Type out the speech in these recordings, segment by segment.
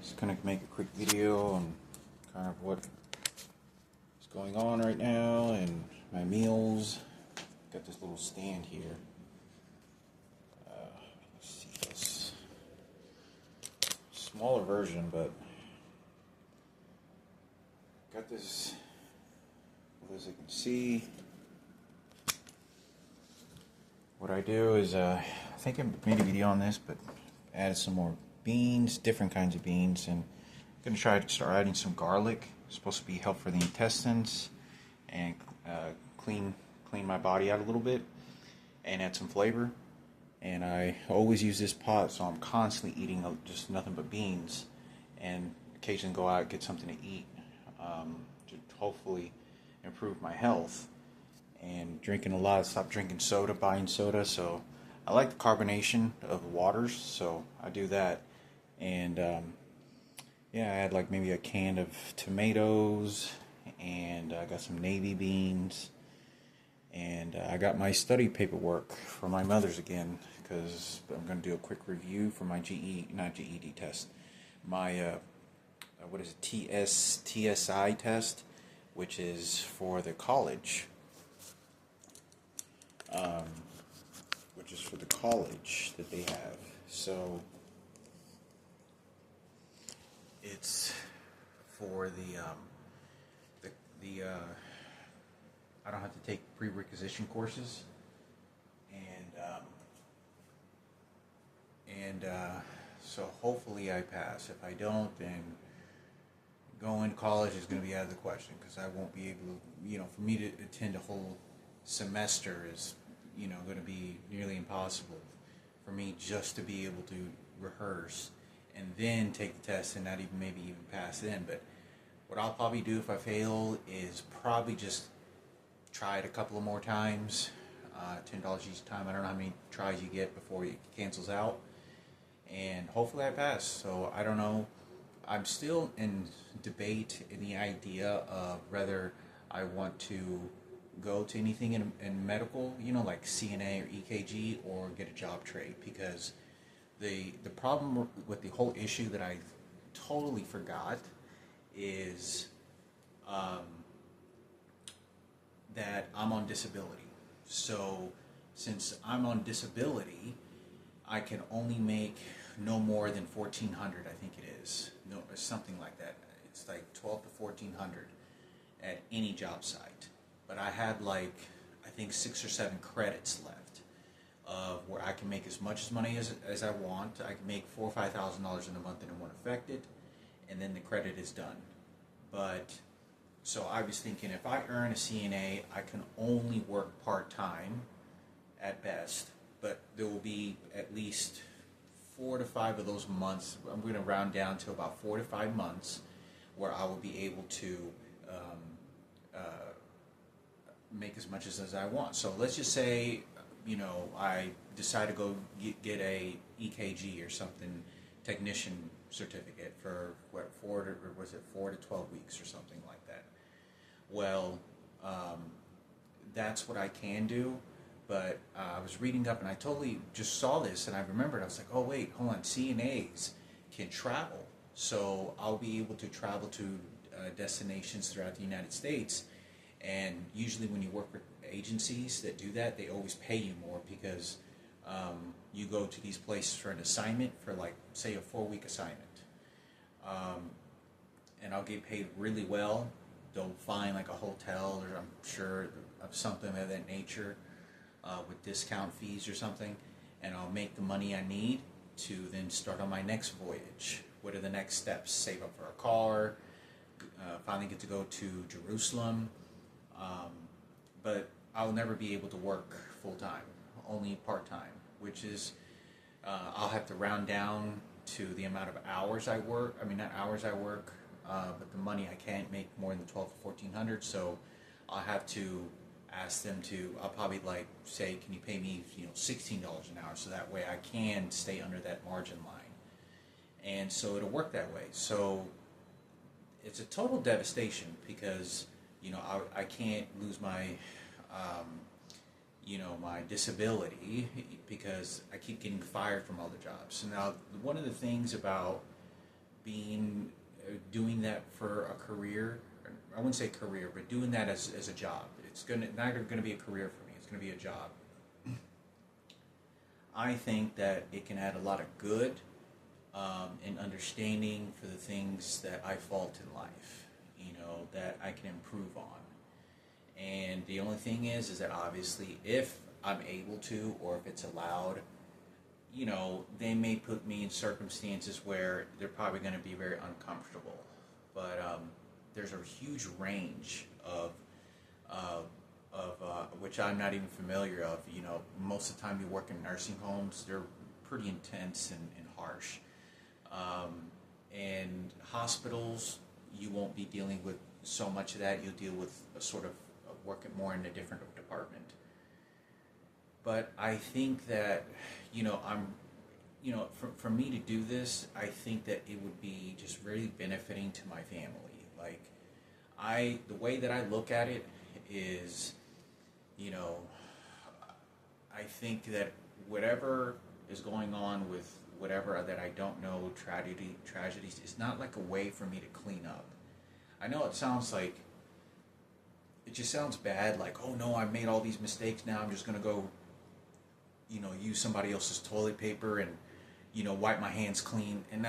Just gonna make a quick video on kind of what is going on right now and my meals. Got this little stand here. Let's see this smaller version, but got this. As you can see, what I do is I think I made a video on this, but added some more beans, different kinds of beans, and I'm going to try to start adding some garlic. It's supposed to be help for the intestines and clean my body out a little bit and add some flavor. And I always use this pot, so I'm constantly eating just nothing but beans, and occasionally go out and get something to eat to hopefully improve my health. And drinking a lot, stop drinking soda, buying soda, so I like the carbonation of waters, so I do that. And yeah, I had like maybe a can of tomatoes, and I got some navy beans, and I got my study paperwork for my mother's again, because I'm going to do a quick review for my not GED test, my what is it, TSI test, which is for the college. Which is for the college that they have. So it's for the I don't have to take prerequisition courses, and so hopefully I pass. If I don't, then going to college is going to be out of the question, because I won't be able to, for me to attend a whole semester is, going to be nearly impossible for me just to be able to rehearse and then take the test and not even maybe even pass it in. But what I'll probably do if I fail is probably just try it a couple of more times, $10 each time. I don't know how many tries you get before it cancels out, and hopefully I pass. So I don't know. I'm still in debate in the idea of whether I want to go to anything in medical, like CNA or EKG, or get a job trade, because the problem with the whole issue that I totally forgot is that I'm on disability. So since I'm on disability, I can only make no more than $1,400, I think it is. No, something like that. It's like $1,200 to $1,400 at any job site. But I had I think 6 or 7 credits left of where I can make as much money as I want. I can make $4,000 or $5,000 in a month and it won't affect it, and then the credit is done. But so I was thinking, if I earn a CNA, I can only work part-time at best, but there will be at least 4 to 5 of those months. I'm going to round down to about 4 to 5 months where I will be able to make as much as I want. So let's just say, I decide to go get a EKG or something, technician certificate for 4 to 12 weeks or something like that. Well, that's what I can do. But I was reading up and I totally just saw this and I remembered. I was like, oh wait, hold on, CNAs can travel. So I'll be able to travel to destinations throughout the United States. And usually when you work with agencies that do that, they always pay you more, because you go to these places for an assignment, for say a 4-week assignment. And I'll get paid really well. They'll find a hotel, or I'm sure of something of that nature, with discount fees or something, and I'll make the money I need to then start on my next voyage. What are the next steps? Save up for a car, finally get to go to Jerusalem, but I'll never be able to work full-time, only part-time, which is, I'll have to round down to the amount of hours I work. I mean, not hours I work, but the money. I can't make more than $1,200 to $1,400, so I'll have to ask them to, I'll probably say, can you pay me $16 an hour, so that way I can stay under that margin line. And so it'll work that way. So it's a total devastation, because I can't lose my my disability, because I keep getting fired from other jobs. So now, one of the things about being doing that for a career. I wouldn't say career, but doing that as a job. It's not gonna be a career for me. It's gonna be a job. I think that it can add a lot of good and understanding for the things that I fault in life, that I can improve on. And the only thing is that obviously, if I'm able to, or if it's allowed, they may put me in circumstances where they're probably going to be very uncomfortable. But there's a huge range uh, which I'm not even familiar of. Most of the time you work in nursing homes, they're pretty intense and harsh. And hospitals, you won't be dealing with so much of that. You'll deal with a sort of working more in a different department. But I think that, for me to do this, I think that it would be just really benefiting to my family. Like, the way that I look at it is, I think that whatever is going on with whatever that I don't know, tragedies, it's not like a way for me to clean up. I know it just sounds bad, like, oh no, I've made all these mistakes, now I'm just going to go, use somebody else's toilet paper and, wipe my hands clean. And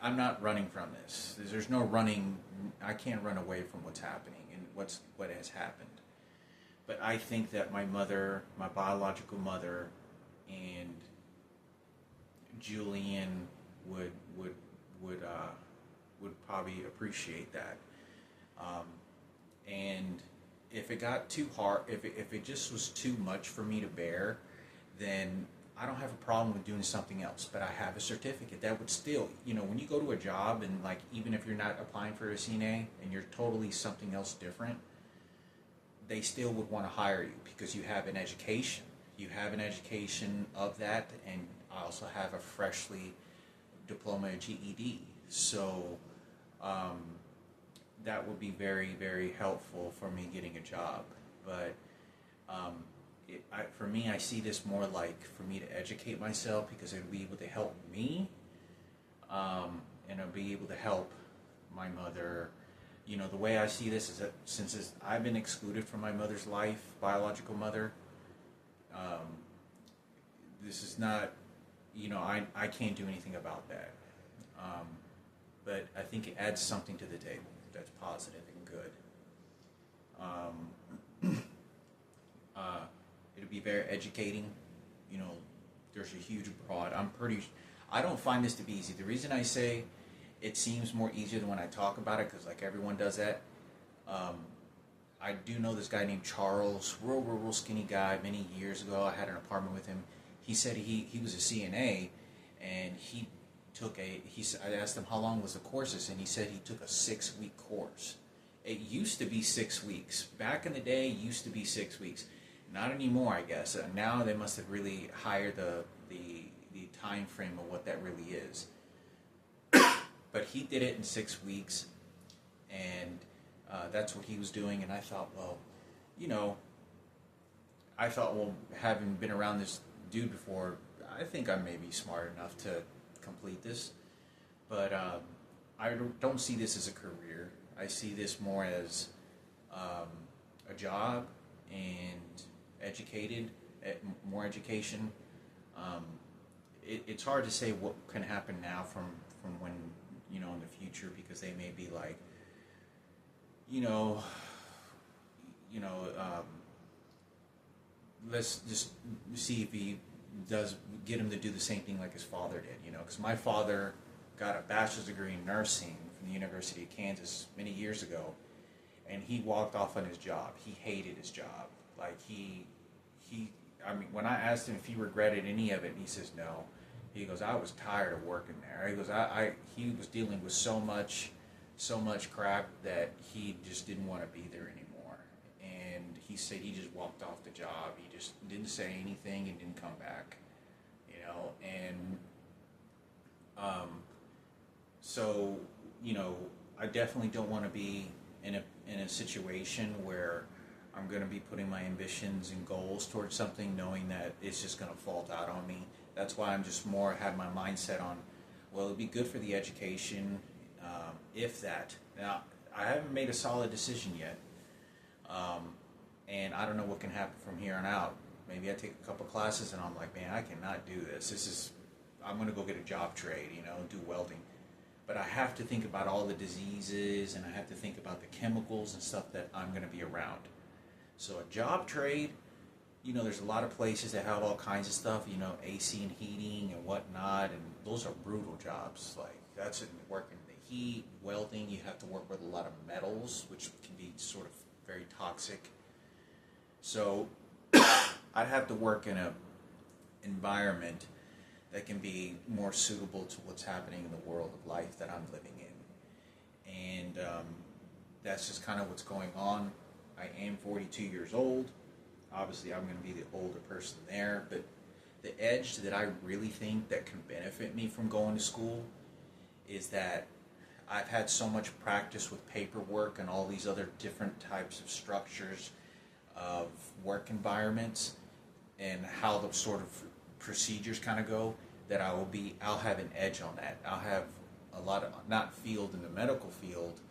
I'm not running from this. There's no running, I can't run away from what's happening and what has happened. But I think that my mother, my biological mother, and Julian would probably appreciate that. And if it got too hard, if it just was too much for me to bear, then I don't have a problem with doing something else. But I have a certificate that would still, when you go to a job and, like, even if you're not applying for a CNA and you're totally something else different, they still would want to hire you because you have an education. You have an education of that, and I also have a freshly diploma GED. So that would be very, very helpful for me getting a job. But for me, I see this more like for me to educate myself, because it would be able to help me, and I'll be able to help my mother. The way I see this is that since I've been excluded from my mother's life, biological mother, this is not, I can't do anything about that. But I think it adds something to the table that's positive and good. It'll be very educating. There's a huge broad. I don't find this to be easy. The reason I say it seems more easier than when I talk about it, because like everyone does that. I do know this guy named Charles, real skinny guy. Many years ago, I had an apartment with him. He said he was a CNA, and I asked him how long was the courses, and he said he took a 6-week course. It used to be 6 weeks. Back in the day, it used to be 6 weeks. Not anymore, I guess. Now they must have really hired the time frame of what that really is. But he did it in 6 weeks, and that's what he was doing. And I thought, well, having been around this dude before, I think I may be smart enough to complete this. But I don't see this as a career. I see this more as a job and more education. It's hard to say what can happen now from when, in the future, because they may be like, let's just see if he does get him to do the same thing like his father did, because my father got a bachelor's degree in nursing from the University of Kansas many years ago, and he walked off on his job. He hated his job. Like when I asked him if he regretted any of it, he says no. He goes, I was tired of working there. He goes, he was dealing with so much crap that he just didn't want to be there anymore. And he said he just walked off the job. He just didn't say anything and didn't come back, and so, I definitely don't want to be in a situation where I'm going to be putting my ambitions and goals towards something knowing that it's just going to fault out on me. That's why I'm just more have my mindset on Well, it'd be good for the education, if that. Now, I haven't made a solid decision yet, and I don't know what can happen from here on out. Maybe I take a couple classes and I'm like, man, I cannot do this. I'm going to go get a job trade, do welding. But I have to think about all the diseases, and I have to think about the chemicals and stuff that I'm going to be around. So a job trade, there's a lot of places that have all kinds of stuff, AC and heating and whatnot, and those are brutal jobs. Like, that's working the heat, welding. You have to work with a lot of metals, which can be sort of very toxic. So I'd have to work in a environment that can be more suitable to what's happening in the world of life that I'm living in. And that's just kind of what's going on. I am 42 years old. Obviously, I'm going to be the older person there, but the edge that I really think that can benefit me from going to school is that I've had so much practice with paperwork and all these other different types of structures of work environments and how the sort of procedures kind of go, that I'll have an edge on that. I'll have a lot of, not field in the medical field,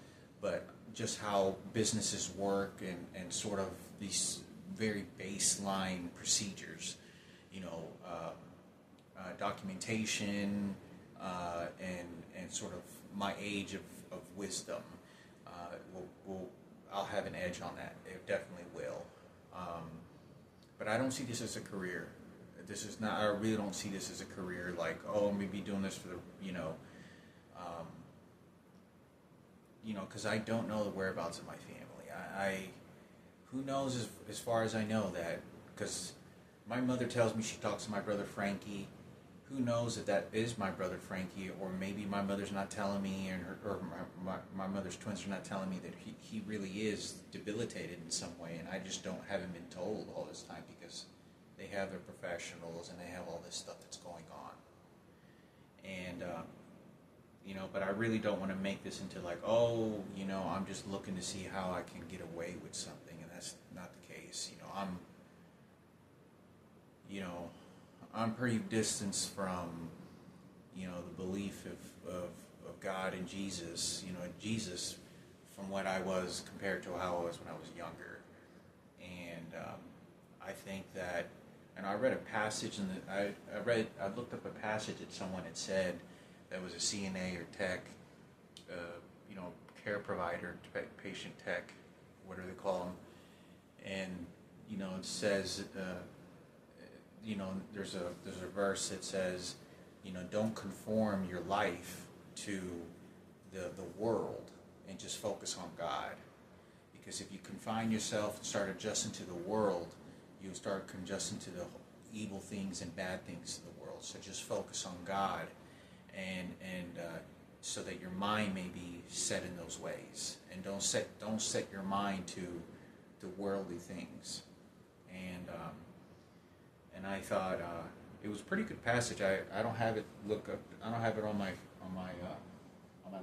but just how businesses work and sort of these very baseline procedures, documentation, and sort of my age of wisdom. I'll have an edge on that. It definitely will. But I don't see this as a career. I really don't see this as a career, like, oh, I'm going to be doing this for the, because I don't know the whereabouts of my family. Who knows as far as I know that, because my mother tells me she talks to my brother Frankie. Who knows if that is my brother Frankie, or maybe my mother's not telling me, or my mother's twins are not telling me that he really is debilitated in some way, and I just haven't been told all this time, because they have their professionals and they have all this stuff that's going on. And, but I really don't want to make this into like, oh, I'm just looking to see how I can get away with something, and that's not the case. I'm pretty distanced from, the belief of God and Jesus, Jesus from what I was compared to how I was when I was younger. And I think that, and I read a passage, I looked up a passage that someone had said that was a CNA or tech, care provider, patient tech, whatever they call them. And, it says, there's a verse that says, don't conform your life to the world and just focus on God. Because if you confine yourself and start adjusting to the world, you'll start adjusting to the evil things and bad things in the world. So just focus on God, and so that your mind may be set in those ways, and don't set your mind to worldly things. And I thought it was a pretty good passage. I don't have it I don't have it on my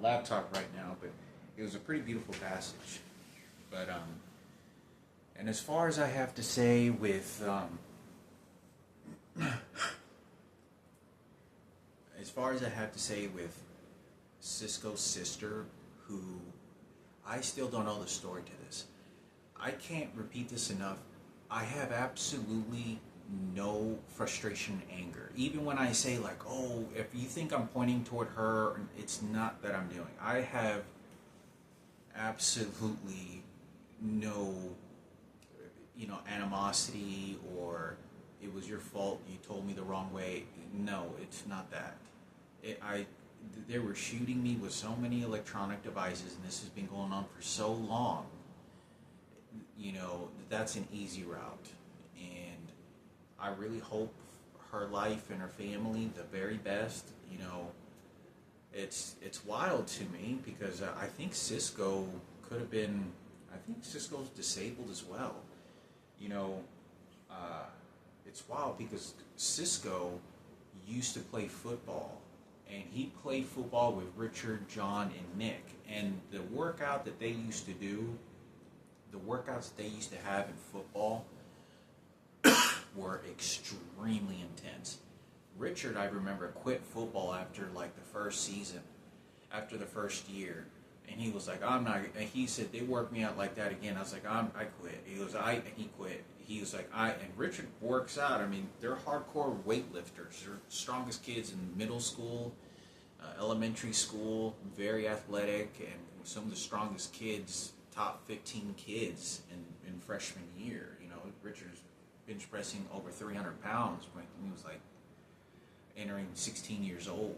laptop right now, but it was a pretty beautiful passage. But and as far as I have to say with Cisco's sister, who I still don't know the story to this. I can't repeat this enough. I have absolutely no frustration and anger. Even when I say, like, oh, if you think I'm pointing toward her, it's not that I'm doing. I have absolutely no, animosity, or it was your fault, you told me the wrong way. No, it's not that. They were shooting me with so many electronic devices, and this has been going on for so long. That's an easy route, and I really hope her life and her family the very best. It's wild to me, because I think Cisco could have been. I think Cisco's disabled as well. It's wild because Cisco used to play football, and he played football with Richard, John, and Nick. And the workout that they used to do, the workouts that they used to have in football were extremely intense. Richard, I remember, quit football after like the first season, after the first year, and he was like, "I'm not." And he said they worked me out like that again. I was like, I quit." He goes, he quit. He was like, And Richard works out. I mean, they're hardcore weightlifters. They're strongest kids in middle school, elementary school, very athletic, and some of the strongest kids, top 15 kids in freshman year. You know, Richard's bench pressing over 300 pounds when he was like entering 16 years old.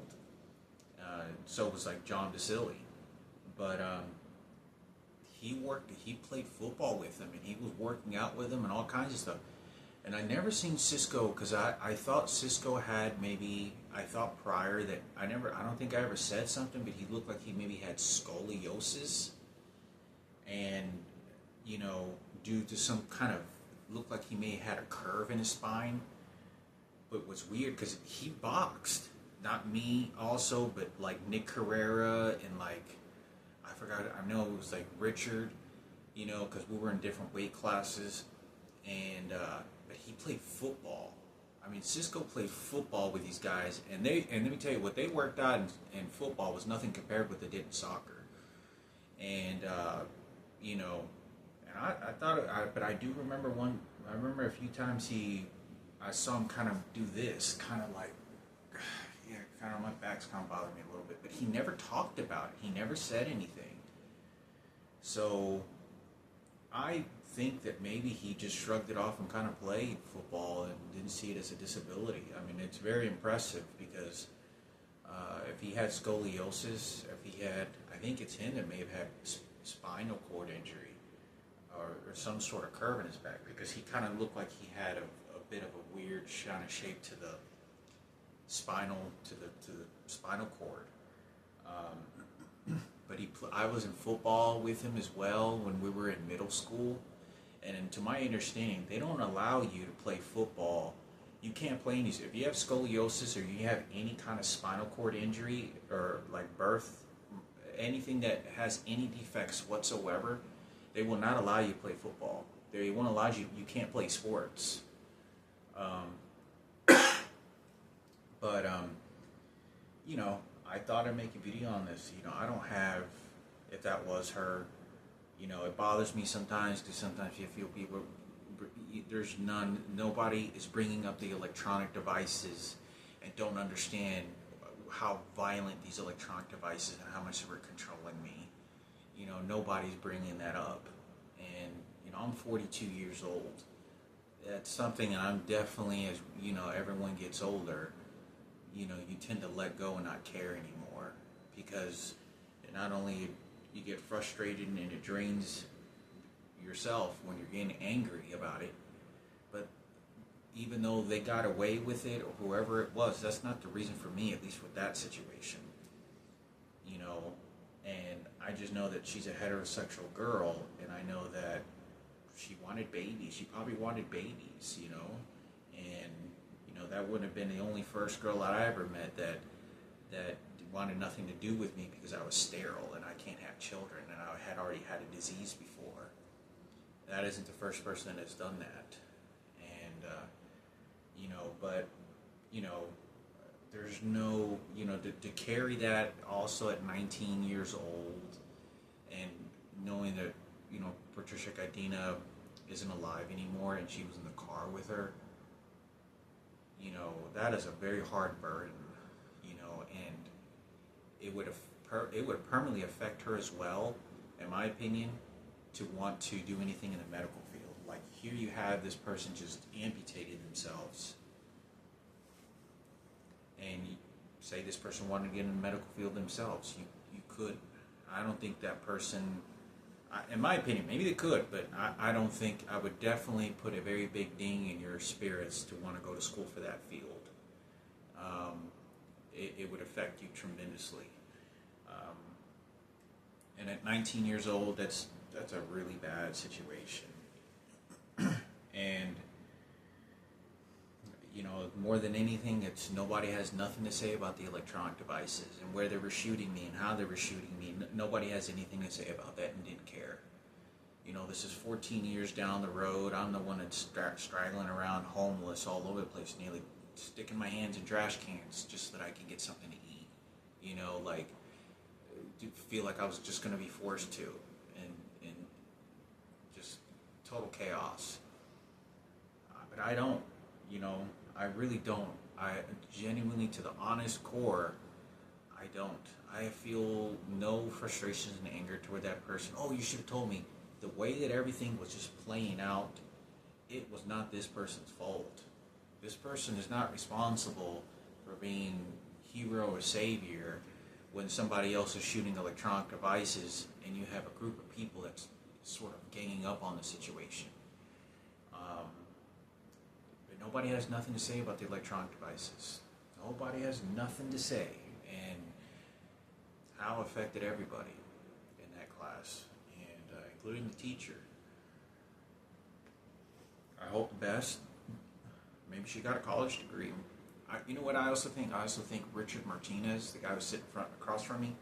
So it was like John DeCilli. But he played football with him, and he was working out with him and all kinds of stuff. And I never seen Cisco, because I thought Cisco had maybe, I thought prior that, I don't think I ever said something, but he looked like he maybe had scoliosis. And, you know, due to some kind of, looked like he may have had a curve in his spine. But what's weird, because he boxed, not me also, but like Nick Carrera and like, I forgot, I know it was like Richard, you know, because we were in different weight classes. And, but he played football. I mean, Cisco played football with these guys, and let me tell you, what they worked out in football was nothing compared with what they did in soccer. And, you know, and I thought, but I do remember I remember a few times I saw him kind of do this, kind of like, yeah, kind of, my back's kind of bothering me a little bit, but he never talked about it. He never said anything. So, I think that maybe he just shrugged it off and kind of played football and didn't see it as a disability. I mean, it's very impressive because if he had scoliosis, I think it's him that may have had spinal cord injury or some sort of curve in his back, because he kind of looked like he had a bit of a weird kind of shape to the spinal cord. But I was in football with him as well when we were in middle school, and to my understanding, they don't allow you to play football. You can't play any. If you have scoliosis or you have any kind of spinal cord injury or like birth, anything that has any defects whatsoever, they will not allow you to play football. They won't allow you. You can't play sports. But you know, I thought I'd make a video on this. You know, I don't have, if that was her, you know, it bothers me sometimes, because sometimes you feel people, nobody is bringing up the electronic devices and don't understand how violent these electronic devices and how much they were controlling me. You know, nobody's bringing that up. And, you know, I'm 42 years old. That's something that I'm definitely, as, you know, everyone gets older, you know, you tend to let go and not care anymore, because not only you get frustrated and it drains yourself when you're getting angry about it, but even though they got away with it or whoever it was, that's not the reason for me, at least with that situation, you know. And I just know that she's a heterosexual girl, and I know that she wanted babies. She probably wanted babies, you know, and you know, that wouldn't have been the only first girl that I ever met that wanted nothing to do with me because I was sterile and I can't have children, and I had already had a disease before. That isn't the first person that has done that. And you know, but you know, there's no, you know, to carry that also at 19 years old, and knowing that, you know, Patricia Cadena isn't alive anymore and she was in the car with her, you know, that is a very hard burden, you know, and it would permanently affect her as well, in my opinion, to want to do anything in the medical field. Like, here you have this person just amputated themselves, and you say this person wanted to get in the medical field themselves. You could. I don't think that person, in my opinion, maybe they could, but I don't think, I would definitely put a very big ding in your spirits to want to go to school for that field. It would affect you tremendously. And at 19 years old, that's a really bad situation. And, you know, more than anything, it's nobody has nothing to say about the electronic devices and where they were shooting me and how they were shooting me. Nobody has anything to say about that and didn't care. You know, this is 14 years down the road. I'm the one that's straggling around homeless all over the place, nearly sticking my hands in trash cans just so that I can get something to eat. You know, like, feel like I was just going to be forced to, and just total chaos. But I don't, you know, I really don't. I genuinely, to the honest core, I don't. I feel no frustrations and anger toward that person. Oh, you should have told me. The way that everything was just playing out, it was not this person's fault. This person is not responsible for being hero or savior when somebody else is shooting electronic devices and you have a group of people that's sort of ganging up on the situation. But nobody has nothing to say about the electronic devices. Nobody has nothing to say. And how affected everybody in that class, and including the teacher. I hope the best. Maybe she got a college degree. You know what I also think? I also think Richard Martinez, the guy who's sitting across from me,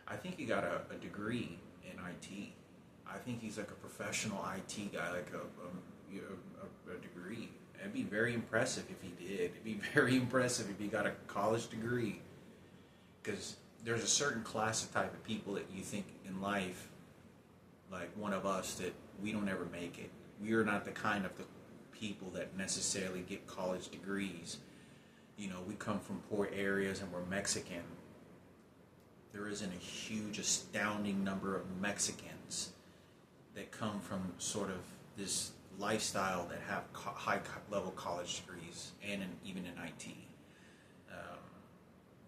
I think he got a degree in IT. I think he's like a professional IT guy, like a degree. It'd be very impressive if he did. It'd be very impressive if he got a college degree. Because there's a certain class of type of people that you think in life, like one of us, that we don't ever make it. We are not the kind of the people that necessarily get college degrees. You know, we come from poor areas and we're Mexican. There isn't a huge, astounding number of Mexicans that come from sort of this lifestyle that have high-level college degrees, and even in IT.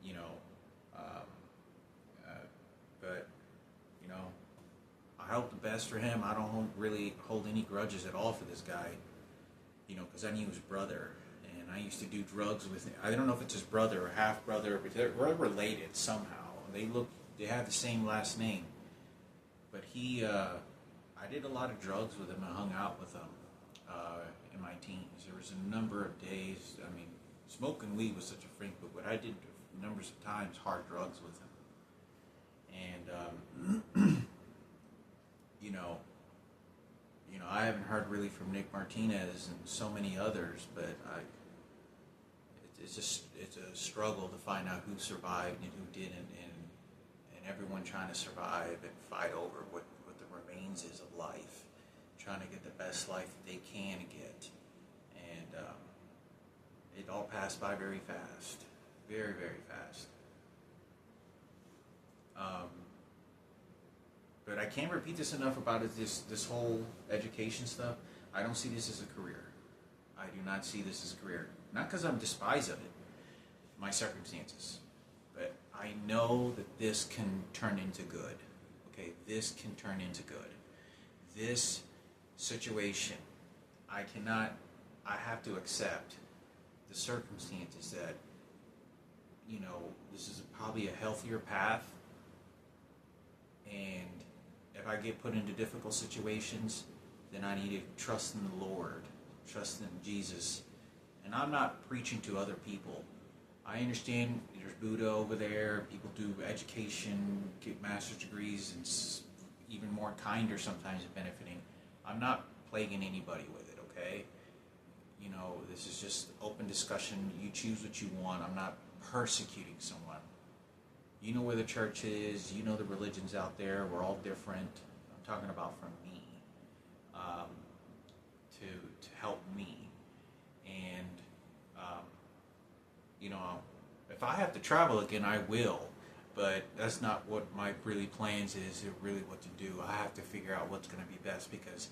You know, but, you know, I hope the best for him. I don't really hold any grudges at all for this guy, you know, because I knew his brother, and I used to do drugs with him. I don't know if it's his brother or half-brother, but they're related somehow. They have the same last name. But I did a lot of drugs with him. I hung out with him in my teens. There was a number of days, I mean, smoking weed was such a freak, but I did numbers of times hard drugs with him. And, you know, I haven't heard really from Nick Martinez and so many others, but it's a struggle to find out who survived and who didn't, and everyone trying to survive and fight over what the remains is of life, trying to get the best life that they can get. And it all passed by very fast, very, very fast. But I can't repeat this enough about it, this whole education stuff. I don't see this as a career. I do not see this as a career. Not because I'm despised of it, my circumstances. But I know that this can turn into good. Okay, this can turn into good. This situation, I have to accept the circumstances that, you know, this is probably a healthier path. And if I get put into difficult situations, then I need to trust in the Lord, trust in Jesus. And I'm not preaching to other people. I understand there's Buddha over there, people do education, get master's degrees, and even more kinder sometimes benefiting. I'm not plaguing anybody with it, okay? You know, this is just open discussion. You choose what you want. I'm not persecuting someone. You know where the church is. You know the religions out there. We're all different. I'm talking about from me, to help me. And, you know, if I have to travel again, I will. But that's not what my really plans is, or really what to do. I have to figure out what's going to be best, because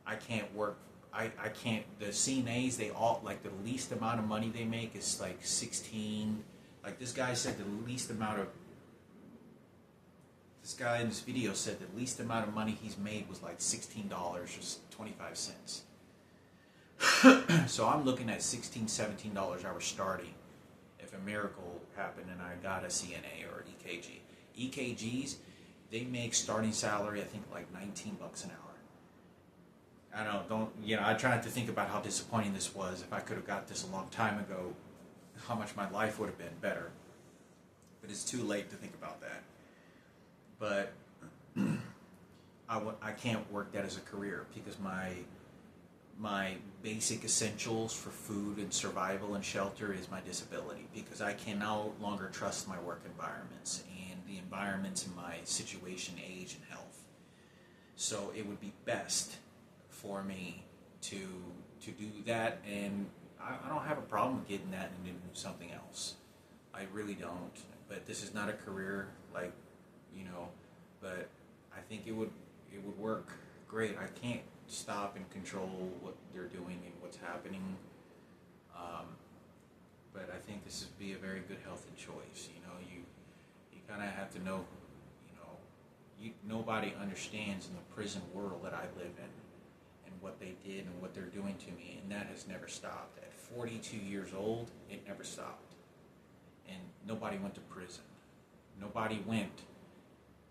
I can't work. I can't. The CNAs, they all, like, the least amount of money they make is like 16. Like, this guy said this guy in this video said the least amount of money he's made was like $16, just 25 cents. So I'm looking at $16, $17 I was starting if a miracle happened and I got a CNA or EKG. EKGs, they make starting salary, I think, like $19 an hour. I tried to think about how disappointing this was. If I could have got this a long time ago, how much my life would have been better. But it's too late to think about that. But I can't work that as a career, because my basic essentials for food and survival and shelter is my disability, because I can no longer trust my work environments and the environments in my situation, age, and health. So it would be best for me to do that, and I don't have a problem with getting that and doing something else. I really don't. But this is not a career, like, you know. But I think it would work great. I can't stop and control what they're doing and what's happening. But I think this would be a very good healthy choice. You know, you kind of have to know. You know, nobody understands in the prison world that I live in, and what they did and what they're doing to me, and that has never stopped. At 42 years old, it never stopped. And nobody went to prison. Nobody went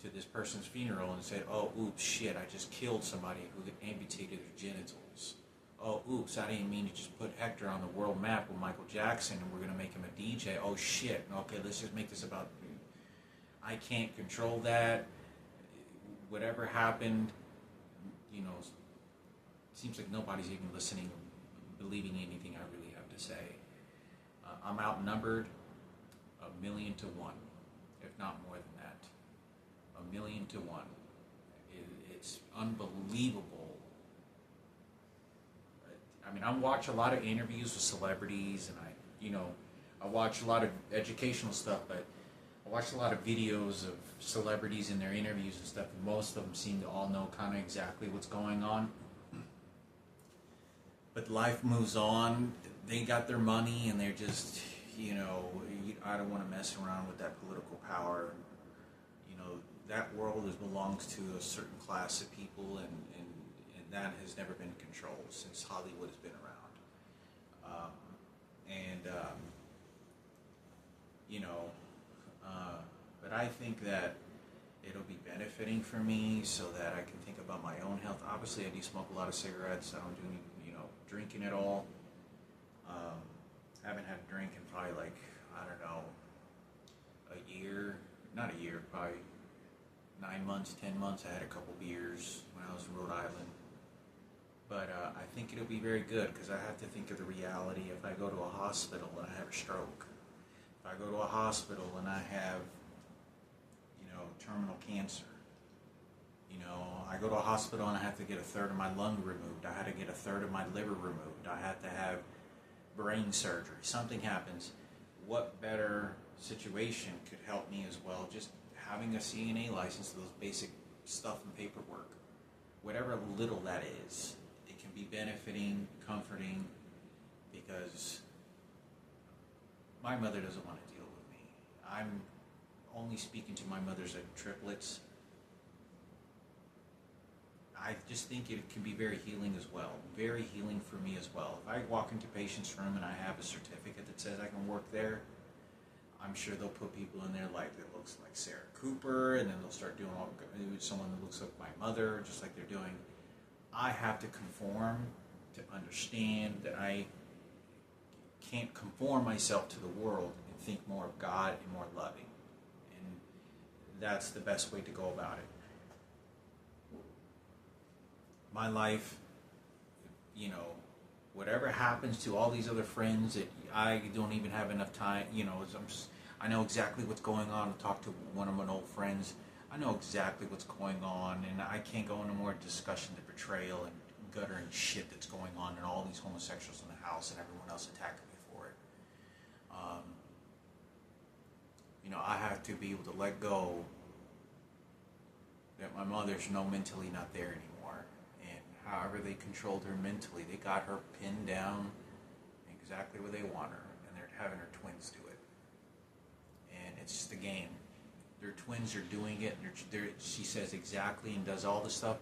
to this person's funeral and said, oh, oops, shit, I just killed somebody who amputated their genitals. Oh, oops, I didn't mean to just put Hector on the world map with Michael Jackson and we're going to make him a DJ. Oh, shit, okay, let's just make this about... I can't control that. Whatever happened, you know, it seems like nobody's even listening or believing anything I really have to say. I'm outnumbered 1,000,000 to 1, if not more than that. 1,000,000 to 1. It's unbelievable. I mean, I watch a lot of interviews with celebrities, and I watch a lot of educational stuff, but I watch a lot of videos of celebrities in their interviews and stuff, and most of them seem to all know kind of exactly what's going on. But life moves on. They got their money, and they're just, you know, I don't want to mess around with that political power. You know, that world belongs to a certain class of people, and that has never been controlled since Hollywood has been around. You know, but I think that it'll be benefiting for me so that I can think about my own health. Obviously, I do smoke a lot of cigarettes. I don't do any, drinking at all. I haven't had a drink in probably like, I don't know, a year, not a year, probably 9 months, 10 months. I had a couple beers when I was in Rhode Island. But I think it'll be very good, because I have to think of the reality. If I go to a hospital and I have a stroke, if I go to a hospital and I have, terminal cancer, I go to a hospital and I have to get a third of my lung removed. I had to get a third of my liver removed. I had to have brain surgery. Something happens. What better situation could help me as well? Just having a CNA license, those basic stuff and paperwork, whatever little that is, it can be benefiting, comforting, because my mother doesn't want to deal with me. I'm only speaking to my mother's triplets. I just think it can be very healing as well. Very healing for me as well. If I walk into a patient's room and I have a certificate that says I can work there, I'm sure they'll put people in there like that looks like Sarah Cooper, and then they'll start doing someone that looks like my mother, just like they're doing. I have to conform to understand that I can't conform myself to the world and think more of God and more loving. And that's the best way to go about it. My life, whatever happens to all these other friends that I don't even have enough time, I know exactly what's going on. I talked to one of my old friends. I know exactly what's going on, and I can't go into more discussion, the betrayal and gutter and shit that's going on, and all these homosexuals in the house and everyone else attacking me for it. I have to be able to let go that my mother's mentally not there anymore. And however they controlled her mentally, they got her pinned down exactly where they want her, and they're having her twins do it. And it's just a game. Their twins are doing it, and she says exactly and does all the stuff.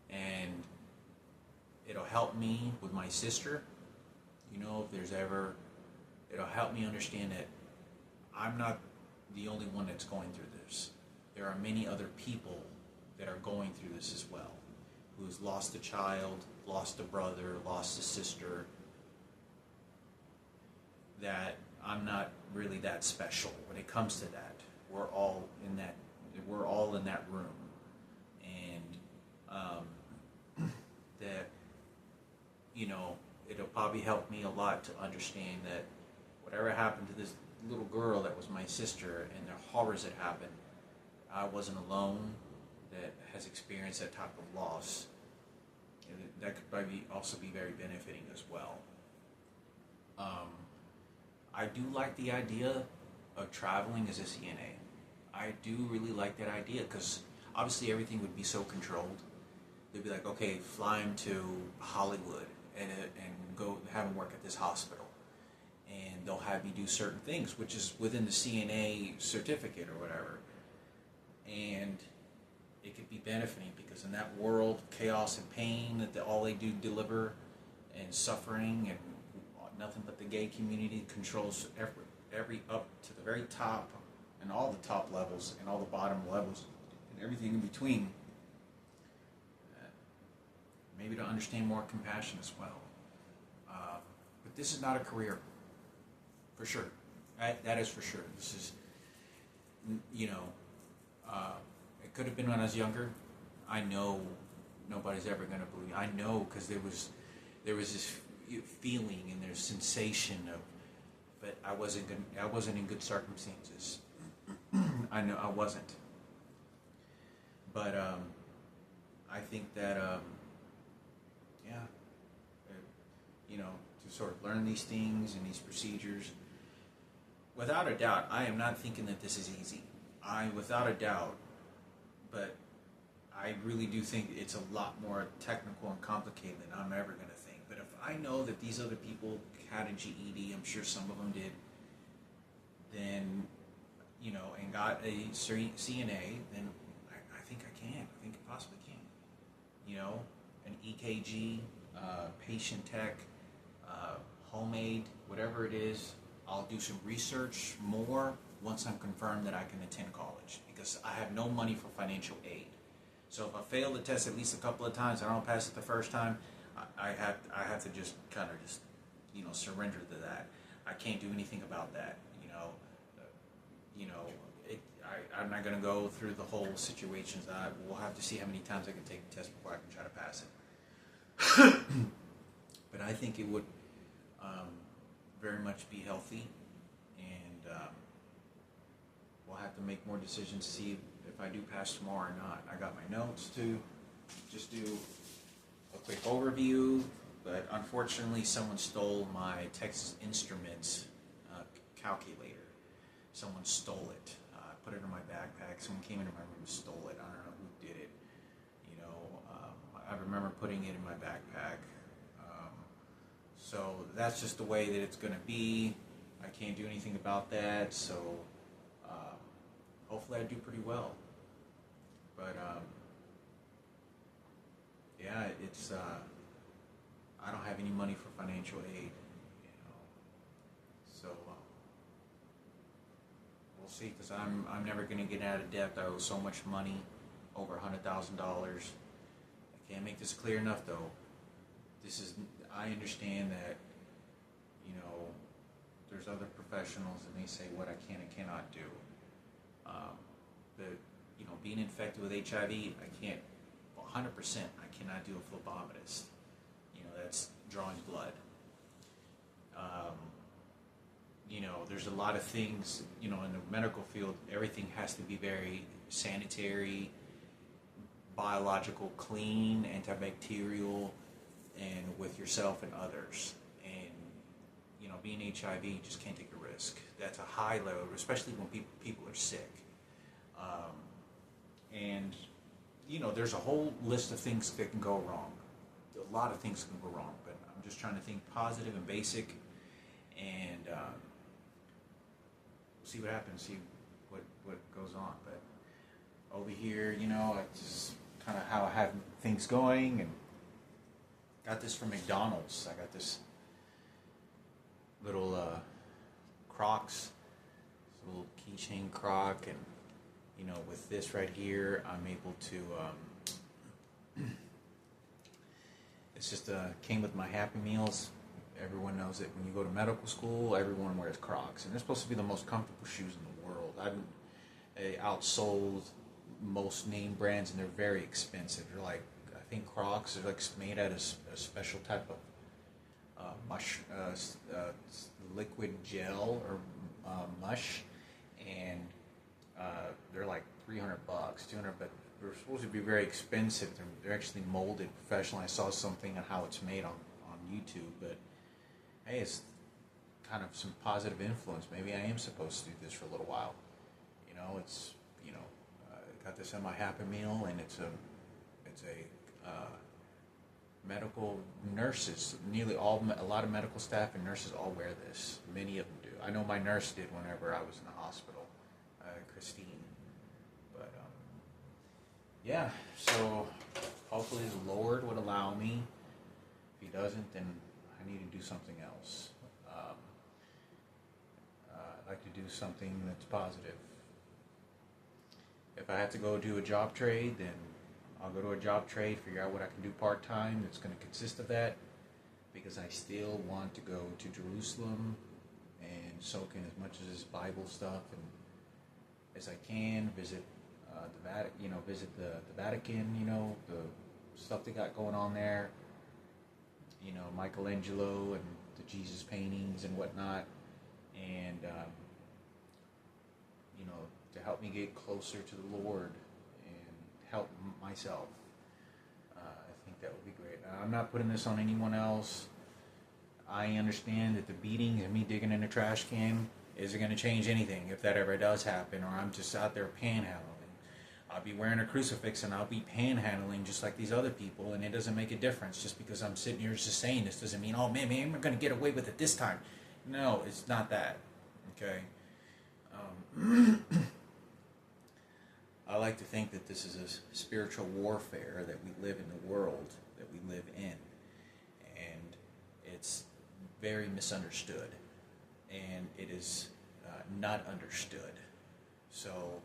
And it'll help me with my sister. If there's ever, it'll help me understand that I'm not the only one that's going through this. There are many other people that are going through this as well, who's lost a child, lost a brother, lost a sister, that I'm not really that special when it comes to that. We're all in that room. And that you know, it'll probably help me a lot to understand that whatever happened to this little girl that was my sister and the horrors that happened, I wasn't alone that has experienced that type of loss. And that could probably also be very benefiting as well. Um, I do like the idea of traveling as a CNA. I do really like that idea because obviously everything would be so controlled. They'd be like, okay, fly him to Hollywood and go have him work at this hospital. And they'll have me do certain things, which is within the CNA certificate or whatever. And it could be benefiting because in that world, chaos and pain that all they do deliver and suffering and nothing but the gay community controls every up to the very top and all the top levels and all the bottom levels and everything in between. Maybe to understand more compassion as well. But this is not a career, for sure. That is for sure. This is, you know, it could have been when I was younger. I know nobody's ever going to believe me. I know because there was this feeling and there's sensation of, but I wasn't in good circumstances. I know I wasn't. But I think that you know, to sort of learn these things and these procedures. Without a doubt, I am not thinking that this is easy. Without a doubt, but I really do think it's a lot more technical and complicated than I'm ever going to think. But if I know that these other people had a GED, I'm sure some of them did, then, you know, and got a CNA, then I think I can. I think I possibly can. You know, an EKG, patient tech, homemade, whatever it is. I'll do some research more once I'm confirmed that I can attend college because I have no money for financial aid. So if I fail the test at least a couple of times, I don't pass it the first time, I have to just kind of just, you know, surrender to that. I can't do anything about that. I'm not going to go through the whole situations. We'll have to see how many times I can take the test before I can try to pass it. But I think it would very much be healthy, and we'll have to make more decisions to see if I do pass tomorrow or not. I got my notes to just do a quick overview, but unfortunately someone stole my Texas Instruments calculator. Someone stole it. I put it in my backpack. Someone came into my room and stole it. I don't know who did it. You know, I remember putting it in my backpack. So that's just the way that it's going to be. I can't do anything about that. So hopefully I do pretty well. But yeah, it's I don't have any money for financial aid. You know, so we'll see. Because I'm never going to get out of debt. I owe so much money, over $100,000. I can't make this clear enough though. I understand that, you know, there's other professionals and they say what I can and cannot do. But, you know, being infected with HIV, I can't, 100%, I cannot do a phlebotomist. You know, that's drawing blood. You know, there's a lot of things, you know, in the medical field, everything has to be very sanitary, biological, clean, antibacterial, and with yourself and others. And, you know, being HIV, you just can't take a risk. That's a high level, especially when people are sick. And, you know, there's a whole list of things that can go wrong. A lot of things can go wrong, but I'm just trying to think positive and basic, and we'll see what happens, see what goes on. But over here, you know, it's just kind of how I have things going, and got this from McDonald's. I got this little Crocs, this little keychain Croc, and you know, with this right here, I'm able to. It's just came with my Happy Meals. Everyone knows that when you go to medical school, everyone wears Crocs, and they're supposed to be the most comfortable shoes in the world. I've outsold most name brands, and they're very expensive. They're like, I think Crocs are like made out of a special type of liquid gel or mush, and they're like $300, 200, but they're supposed to be very expensive. They're actually molded professionally. I saw something on how it's made on YouTube, but hey, it's kind of some positive influence. Maybe I am supposed to do this for a little while. It's got this in my Happy Meal, and it's a medical nurses. A lot of medical staff and nurses all wear this. Many of them do. I know my nurse did whenever I was in the hospital, Christine. But yeah, so hopefully the Lord would allow me. If He doesn't, then I need to do something else. I'd like to do something that's positive. If I have to go do a job trade, then I'll go to a job trade, figure out what I can do part-time that's going to consist of that, because I still want to go to Jerusalem and soak in as much of this Bible stuff and as I can, visit the Vatican, visit the Vatican, the stuff they got going on there, Michelangelo and the Jesus paintings and whatnot, and to help me get closer to the Lord and help myself. I think that would be great. I'm not putting this on anyone else. I understand that the beating and me digging in a trash can isn't going to change anything if that ever does happen, or I'm just out there panhandling. I'll be wearing a crucifix and I'll be panhandling just like these other people, and it doesn't make a difference. Just because I'm sitting here just saying this doesn't mean, oh man, I'm going to get away with it this time. No, it's not that. Okay? I like to think that this is a spiritual warfare that we live in the world that we live in, and it's very misunderstood, and it is not understood. So,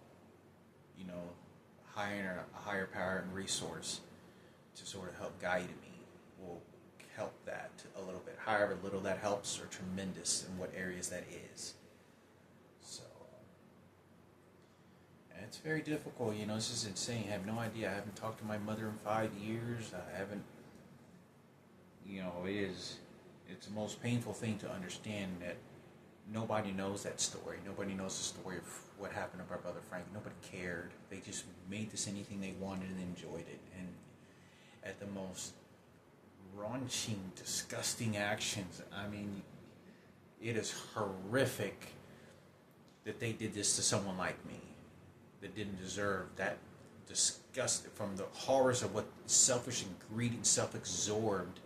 hiring a higher power and resource to sort of help guide me will help that a little bit. However little that helps or tremendous in what areas that is. So, and it's very difficult, this is insane. I have no idea. I haven't talked to my mother in 5 years. I haven't, it's the most painful thing to understand that nobody knows that story. Nobody knows the story of what happened to our brother Frank. Nobody cared. They just made this anything they wanted and enjoyed it. And at the most raunching, disgusting actions, it is horrific that they did this to someone like me that didn't deserve that disgust from the horrors of what selfish and greedy and self-absorbed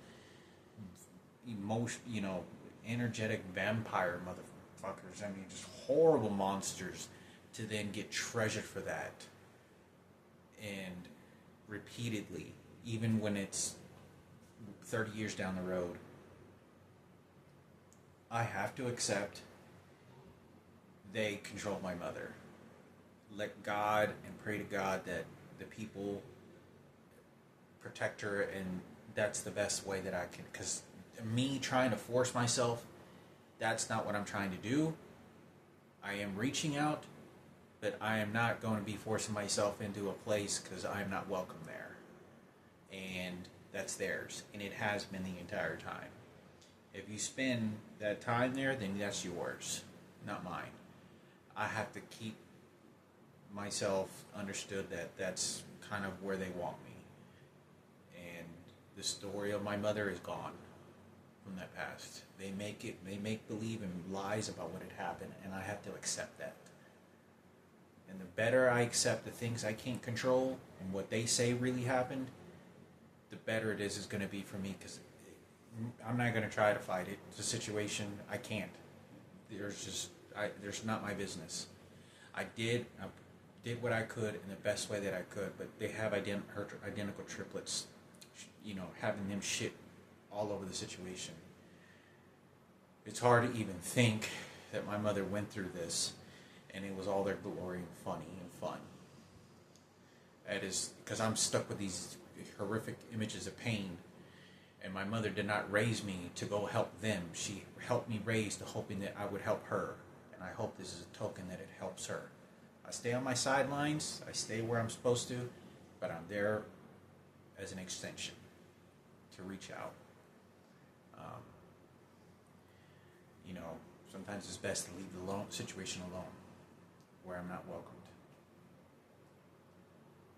emotion, energetic vampire motherfuckers. Just horrible monsters to then get treasured for that. And repeatedly, even when it's 30 years down the road, I have to accept they control my mother. Let God and pray to God that the people protect her, and that's the best way that I can, because me trying to force myself, that's not what I'm trying to do. I am reaching out, but I am not going to be forcing myself into a place because I am not welcome there. And that's theirs, and it has been the entire time. If you spend that time there, then that's yours, not mine. I have to keep myself understood that that's kind of where they want me. And the story of my mother is gone from that past. They make believe in lies about what had happened, and I have to accept that. And the better I accept the things I can't control and what they say really happened, the better it is going to be for me, because I'm not going to try to fight it. It's a situation I can't. There's not my business. I did what I could in the best way that I could, but they have identical triplets, having them shit all over the situation. It's hard to even think that my mother went through this and it was all their glory and funny and fun. That is because I'm stuck with these horrific images of pain, and my mother did not raise me to go help them. She helped me raise to hoping that I would help her, and I hope this is a token that it helps her. I stay on my sidelines, I stay where I'm supposed to, but I'm there as an extension to reach out. you know, sometimes it's best to leave the situation alone where I'm not welcome.